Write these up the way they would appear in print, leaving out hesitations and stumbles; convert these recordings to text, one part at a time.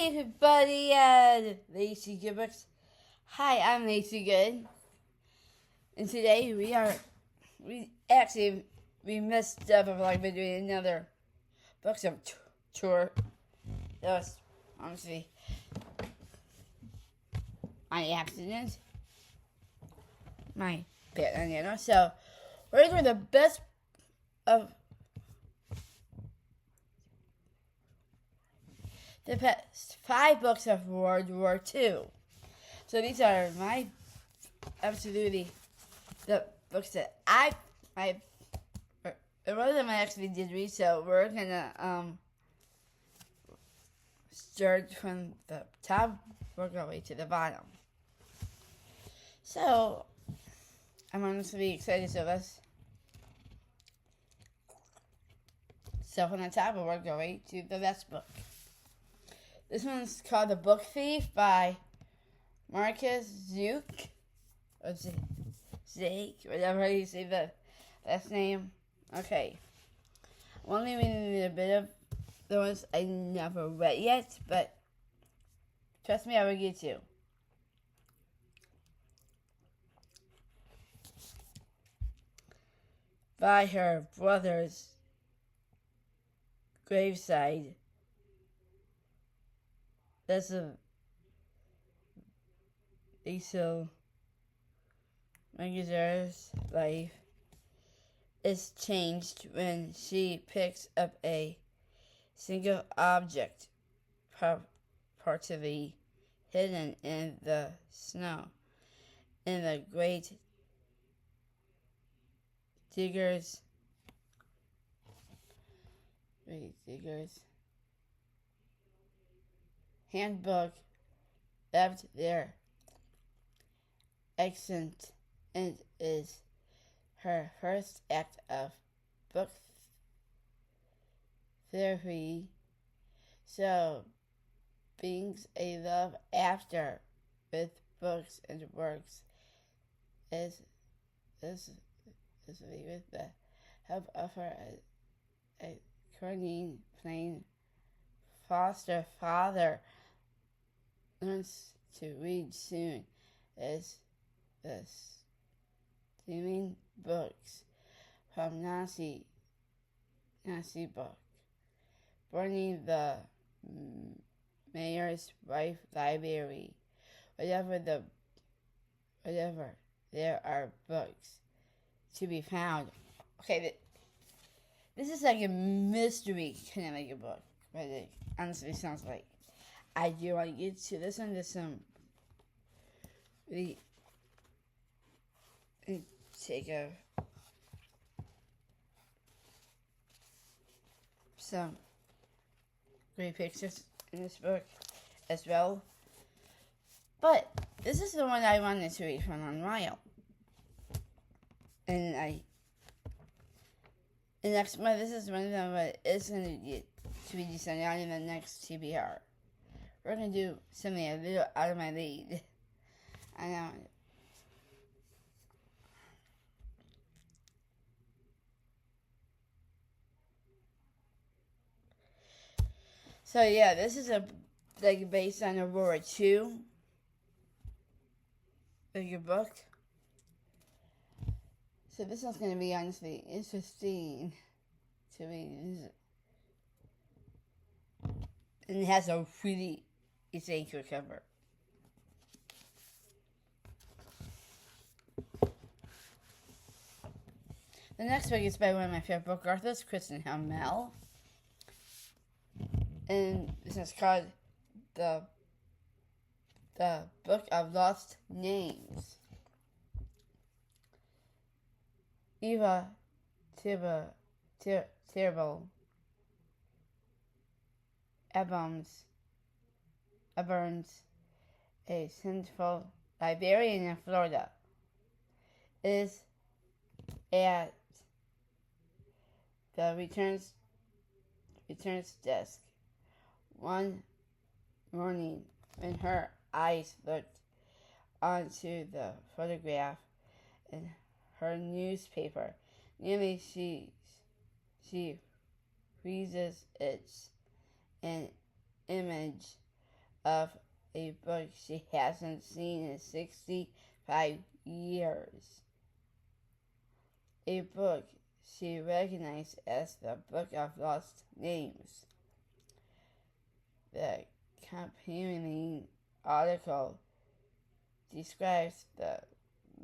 Hey everybody, Lacey Gibbons. Hi, I'm Lacey Good, and today we messed up of like been doing another booktuber tour. That was honestly my accident, my bad on So we're doing the best of the past 5 books of World War II. So these are my absolutely the books that one of them I actually did read. So we're gonna start from the top, work our way to the bottom. So I'm honestly excited. So from the top, we'll work our way to the last book. This one's called The Book Thief by Marcus Zuke, or Zake, whatever you say the last name. Okay. I'm only reading a bit of the ones I never read yet, but trust me, I will get to. By her brother's graveside, Lisa Magazer's life is changed when she picks up a single object partially hidden in the snow in the Great Digger's handbook left there. Excellent, and is her first act of book therapy. So brings a love after with books and works is with the help of her Cornine plain foster father learns to read soon as the steaming books from Nazi book, burning the mayor's wife library, whatever there are books to be found. Okay, this is like a mystery kind of like a book, but it honestly sounds like. I do want to get to this one. There's some really take some great pictures in this book as well. But this is the one I wanted to read from on while. And next month, this is one of them, but it's going to get to be decided on in the next TBR. We're going to do something a little out of my league. I know. So yeah, this is based on a World War II book. So this one's gonna be honestly interesting to me. And it has a really essential cover. The next book is by one of my favorite book authors, Kristen Hamel. And this is called the Book of Lost Names. Eva Terrible Abrams, a central librarian in Florida, is at the returns desk one morning when her eyes looked onto the photograph in her newspaper. Nearly she freezes it, an image of a book she hasn't seen in 65 years. A book she recognized as the Book of Lost Names. The accompanying article describes the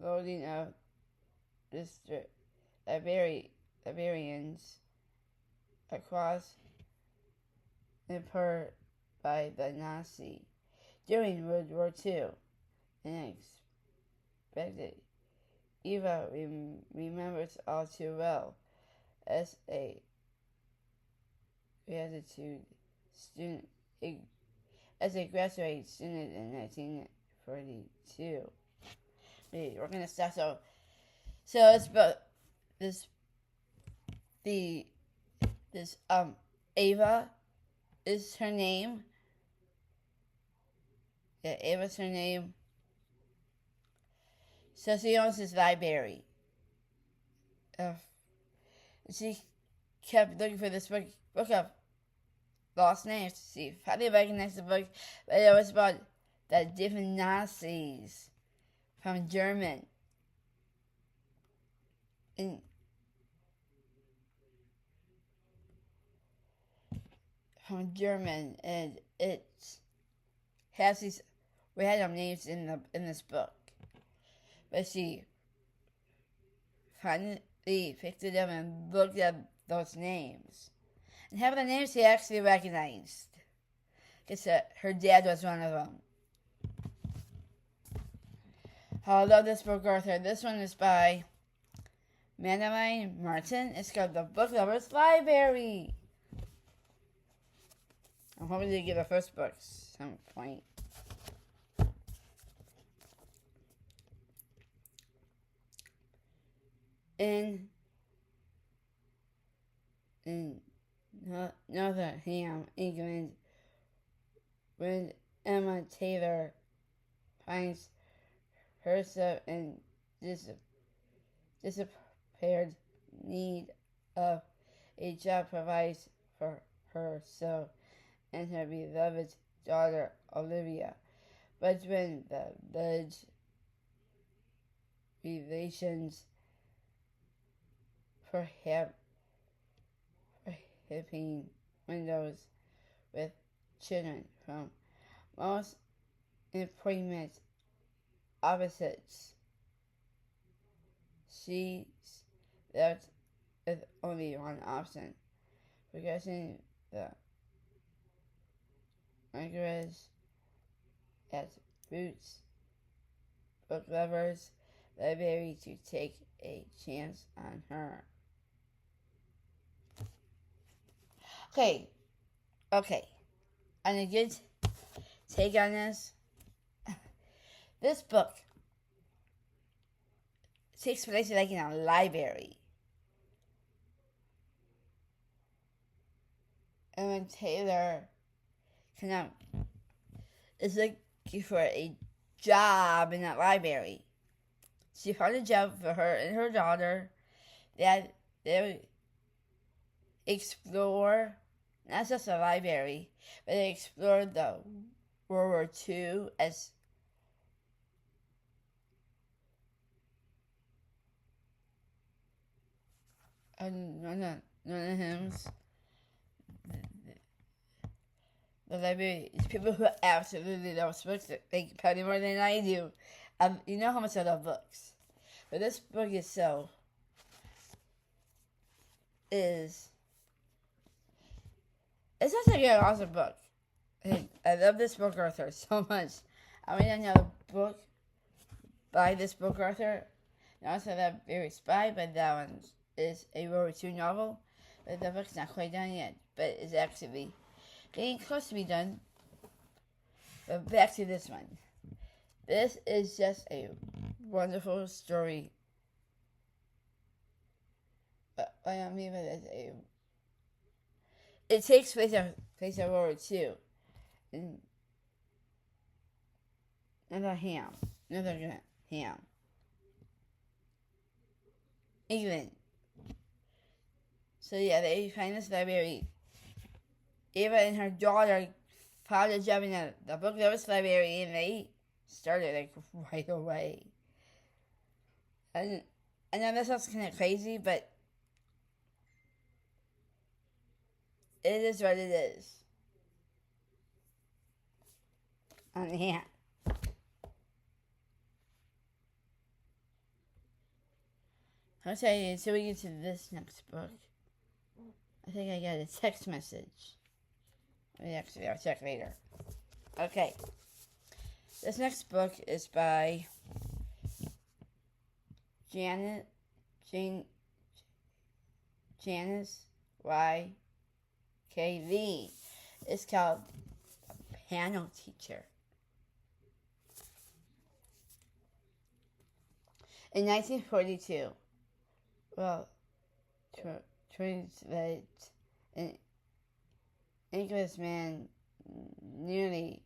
loading of Liberians across Nepal by the Nazi during World War II, and expected Eva remembers all too well as a graduate student, as a graduate student in 1942. We're gonna start. So it's about this Ava is her name. Yeah, Ava's her name. So she owns this library. She kept looking for this book of lost names to see how they recognized the book, but it was about the different Nazis from German. And and it has these random names in this book. But she finally picked it up and looked at those names. And half of the names she actually recognized. Because her dad was one of them. I love this book, Arthur. This one is by Madeline Martin. It's called The Booktubers Library. I'm hoping to get the first book at some point. In Nottingham, England, when Emma Taylor finds herself in disappeared need of a job provides for herself and her beloved daughter Olivia, but when the village relations prohibiting windows with children from most employment opposites, she's left with only one option: progressing the Margaret's at Boots Book Lovers Library to take a chance on her. Okay. On a good take on this, this book takes place like in a library. And when Taylor is looking for a job in that library, she found a job for her and her daughter that they would explore not just the library, but they explored the World War II as none of hymns. The library is people who absolutely love books. They probably more than I do. You know how much I love books. But this book itself it's such an awesome book. I love this book, Arthur, so much. I read another book by this book, Arthur. And also that very spy, but that one is a World War II novel. But the book's not quite done yet, but it's actually getting close to be done. But back to this one. This is just a wonderful story. But what I mean by this, it takes place in World War II. Another ham. England. So yeah, they find this library. Ava and her daughter found a job in the booktuber's library, and they started like right away. And I know this sounds kind of crazy, but it is what it is. Yeah. I'll tell you, until we get to this next book, I think I got a text message. Actually, I'll check later. Okay. This next book is by Janice Y.K.V. It's called Piano Teacher. In 1942, translate an Englishman nearly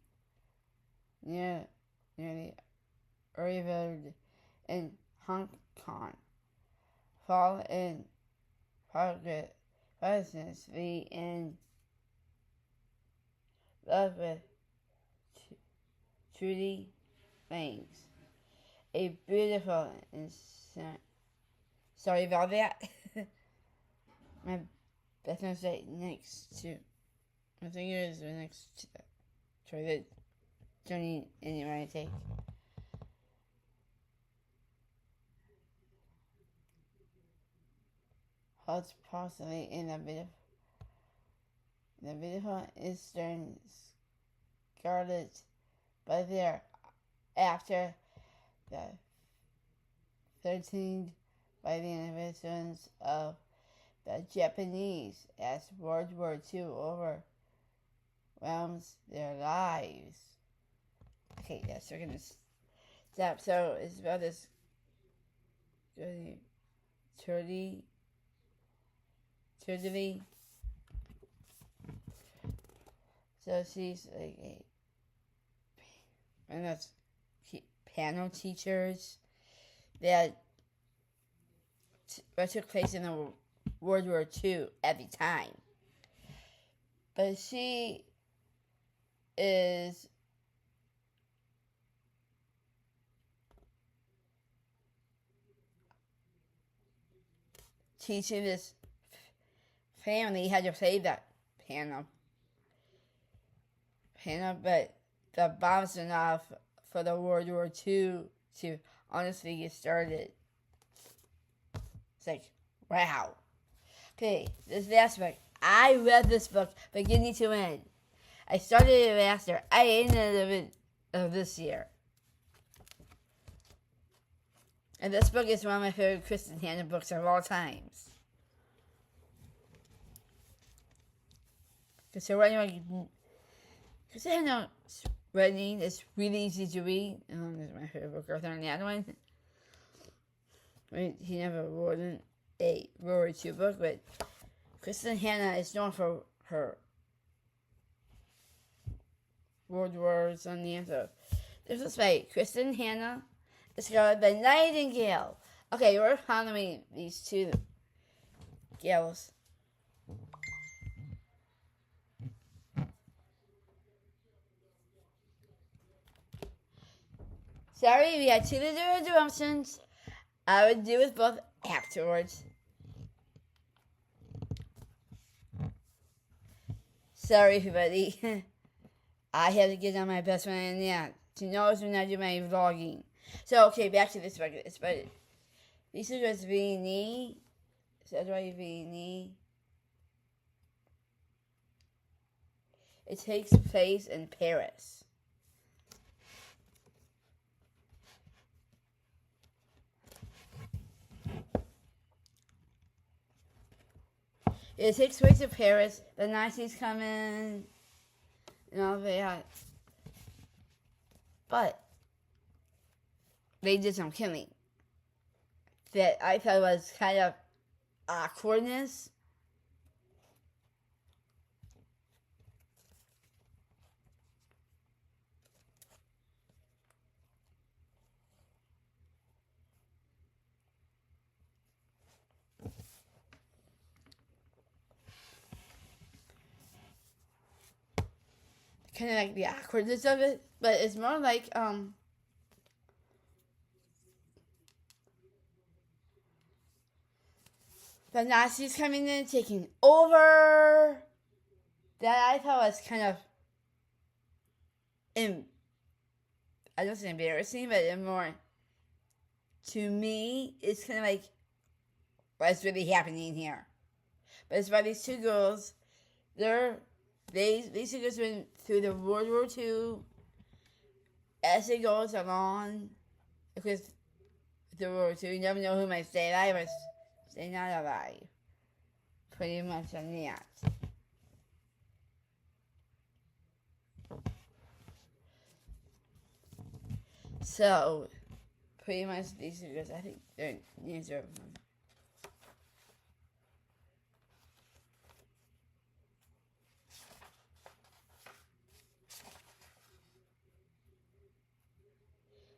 arrived in Hong Kong, fall in presidency in love with Trudy Banks, a beautiful and sorry about that. My business right next to my fingers are next to try to journey anywhere I take. Holds possibly in the beautiful Eastern Scarlet, but there after the 13th by the invasions of the Japanese as World War II overwhelms their lives. Okay, yes, we're gonna stop. So it's about this Trudy. So she's like one of those piano teachers that took place in the World War II at the time. But she is teaching this family how to play that piano, but the bombs are enough for the World War II to honestly get started. It's like, wow. Okay, this last book. I read this book beginning to end. I started it last year. I ended it this year. And this book is one of my favorite Kristen Hanna books of all times. So Kristen Hanna's writing is really easy to read. It's my favorite book other than the other one. He never wrote a World War II book, but Kristen Hanna is known for her World Wars on the answer. This is by Kristen Hanna. It's called The Nightingale. Okay, we're following these two gals. Sorry, we had two little interruptions. I would do with both afterwards. Sorry, everybody. I had to get on my best friend, and yeah, she knows when I do my vlogging. So, okay, back to this record. It's by Lisa Vini. Says right, Vini. It takes place in Paris. It takes place in Paris. The Nazis come in and all that. But they did some killing that I thought was kind of awkwardness. kind of like the awkwardness of it, but it's more like the Nazis coming in, taking over. That I thought was kind of, I don't say embarrassing, but more, to me, it's kind of like what's really happening here. But it's about these two girls. These two girls went through the World War II. As it goes along, because the World War II, you never know who might stay alive or stay not alive. Pretty much on that. So, pretty much these two girls, I think their names are.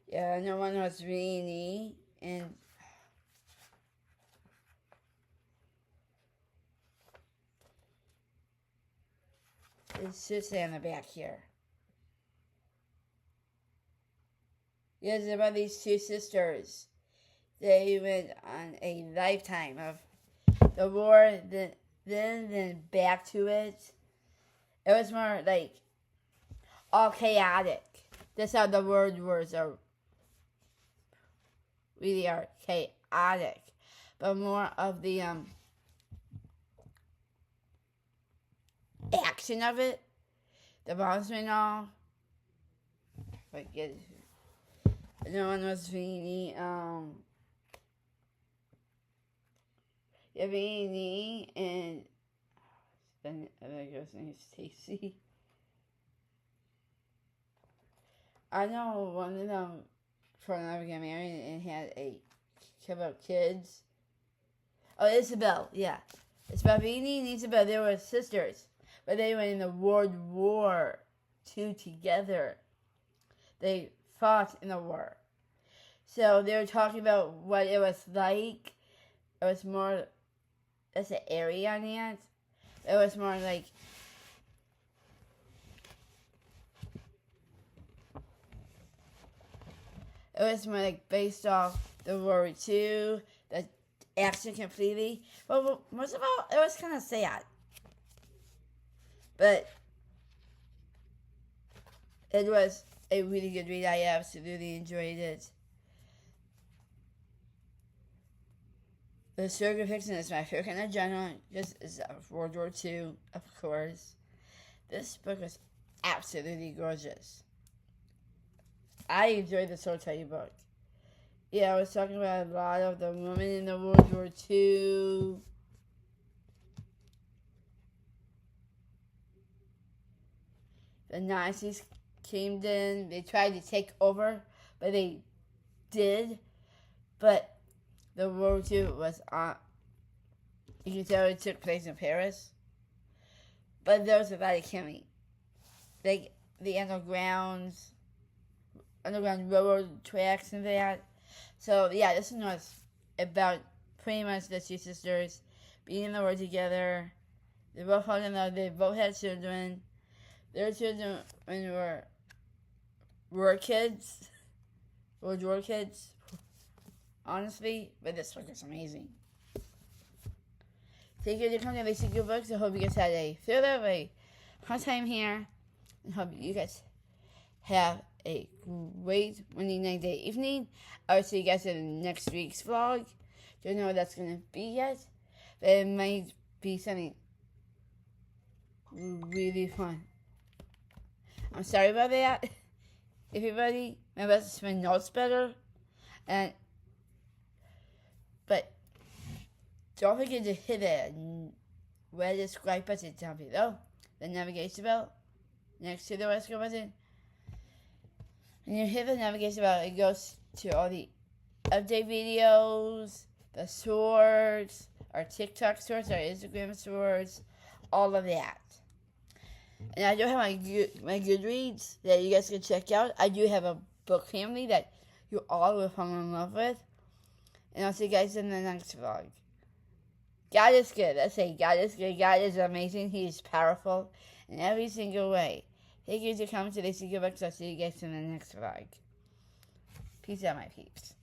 Yeah, no one was Rini, and it should say on the back here. Yeah, it's about these two sisters. They went on a lifetime of the war, then back to it. It was more like all chaotic. That's how the word wars are. Really are chaotic, but more of the action of it. The bombs went off. Forget it. No one was really Vinny and the other girl's name is Stacy. I know one of them probably never got married and had a couple of kids. Oh, Isabel, yeah. Isabel Vinny and Isabel, they were sisters, but they went in the World War II together. They fought in the war. So they were talking about what it was like. It was more, that's an area on that. It was more like, it was more like based off the World War II, the action completely. But most of all, it was kind of sad. But it was a really good read. I absolutely enjoyed it. The historical fiction is my favorite kind of genre. Just is World War II, of course. This book was absolutely gorgeous. I enjoyed the Soul Tell You book. Yeah, I was talking about a lot of the women in the World War II. The Nazis came in. They tried to take over, but they did. But the World War II was on. You can tell it took place in Paris. But there was a lot of killing. Like the underground railroad tracks and that. So yeah, this was about pretty much the two sisters being in the war together. They both fell in love. They both had children. Their children were kids, World War kids. Honestly, but this book is amazing. Thank you for coming to Basic Good Books. I hope you guys had a fun time here. And hope you guys have a great Wednesday night, day, evening. I will see you guys in next week's vlog. Don't know what that's going to be yet, but it might be something really fun. I'm sorry about that, everybody. My best is my notes better. But don't forget to hit the red subscribe button down below, the navigation bell next to the red subscribe button. When you hit the navigation bell, it goes to all the update videos, the shorts, our TikTok shorts, our Instagram shorts, all of that. And I do have my Goodreads that you guys can check out. I do have a book family that you all will fall in love with. And I'll see you guys in the next vlog. God is good. I say God is good. God is amazing. He is powerful in every single way. Thank you for coming to the Secret Books. I'll see you guys in the next vlog. Peace out, my peeps.